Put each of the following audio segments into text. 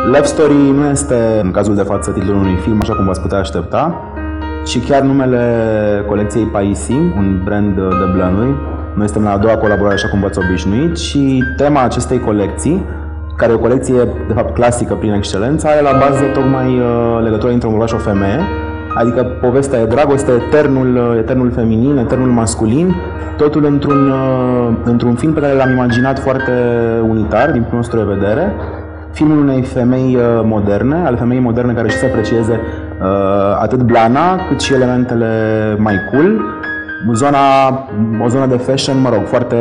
Love Story nu este, în cazul de față, titlul unui film, așa cum v-ați putea aștepta, ci chiar numele colecției Paisi, un brand de blănuri. Noi suntem la a doua colaborare, așa cum v-ați obișnuit, și tema acestei colecții, care e o colecție, de fapt, clasică prin excelență, are la bază tocmai legătura dintre un bărbat și o femeie, adică povestea e dragoste, eternul feminin, eternul masculin, totul într-un film pe care l-am imaginat foarte unitar, din punctul nostru de vedere, filmul unei femei moderne, ale femeii moderne care știe să aprecieze atât blana, cât și elementele mai cool, o zonă de fashion, mă rog, foarte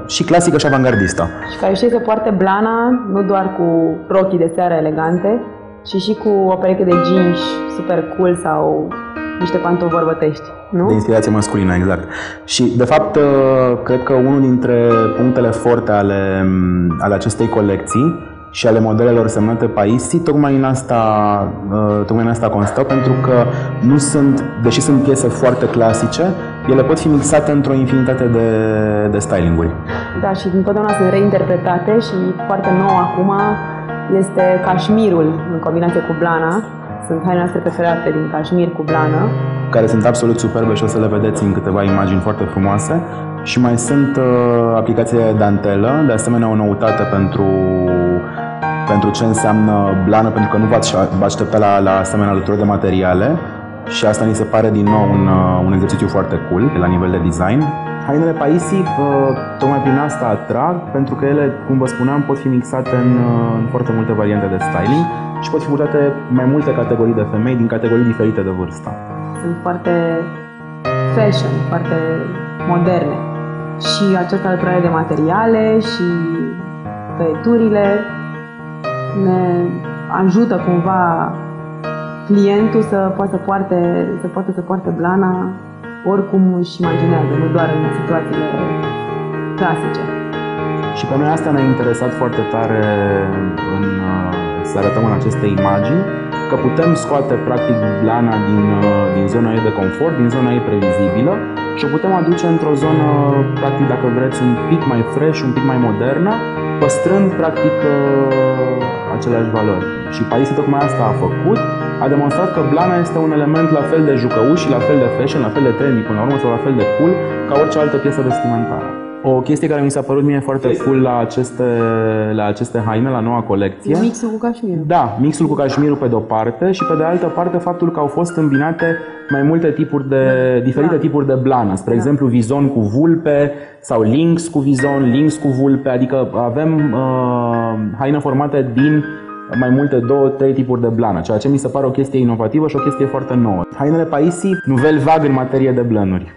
și clasică și avangardistă. Și care știe să poarte blana, nu doar cu rochii de seară elegante, ci și cu o pereche de jeans super cool sau niște pantofi bătăști, nu? De inspirație masculină, exact. Și, de fapt, cred că unul dintre punctele forte ale acestei colecții și ale modelelor semnate Paisi, tocmai în asta constă, pentru că nu sunt, deși sunt piese foarte clasice, ele pot fi mixate într-o infinitate de stylinguri. Da, și întotdeauna sunt reinterpretate și foarte nou acum este cașmirul în combinație cu blana. Sunt hainele noastre preferate din cașmir cu blană, care sunt absolut superbe și o să le vedeți în câteva imagini foarte frumoase. Și mai sunt aplicații de dantelă, de asemenea o noutate pentru ce înseamnă blană, pentru că nu v-ați aștepta la asemenea alături de materiale. Și asta ni se pare din nou un exercițiu foarte cool la nivel de design. Hainele Paisi tocmai prin asta atrag, pentru că ele, cum vă spuneam, pot fi mixate în foarte multe variante de styling și pot fi purtate mai multe categorii de femei din categorii diferite de vârstă. Sunt foarte fashion, foarte moderne. Și această alăturare de materiale și tăieturile ne ajută cumva clientul să poată să poarte blana oricum își imaginează, nu doar în situațiile clasice. Și pe noi asta ne-a interesat foarte tare să arătăm în aceste imagini, că putem scoate practic blana din zona ei de confort, din zona ei previzibilă și o putem aduce într-o zonă, practic, dacă vreți, un pic mai fresh, un pic mai modernă, păstrând practic aceleași valori. Și Paisi tocmai asta a făcut. A demonstrat că blana este un element la fel de jucăuș și la fel de fashion, la fel de trendy până la urmă, sau la fel de cool ca orice altă piesă vestimentară. O chestie care mi s-a părut mie foarte cool la aceste haine, la noua colecție. Mixul cu cașmirul. Da, mixul cu cașmirul pe de-o parte și pe de altă parte faptul că au fost îmbinate mai multe diferite tipuri de blană. Spre exemplu, vizon cu vulpe sau lynx cu vizon, lynx cu vulpe, adică avem haine formate din mai multe 2-3 tipuri de blană, ceea ce mi se pare o chestie inovativă și o chestie foarte nouă. Hainele Paisi, nouvelle vague în materie de blănuri.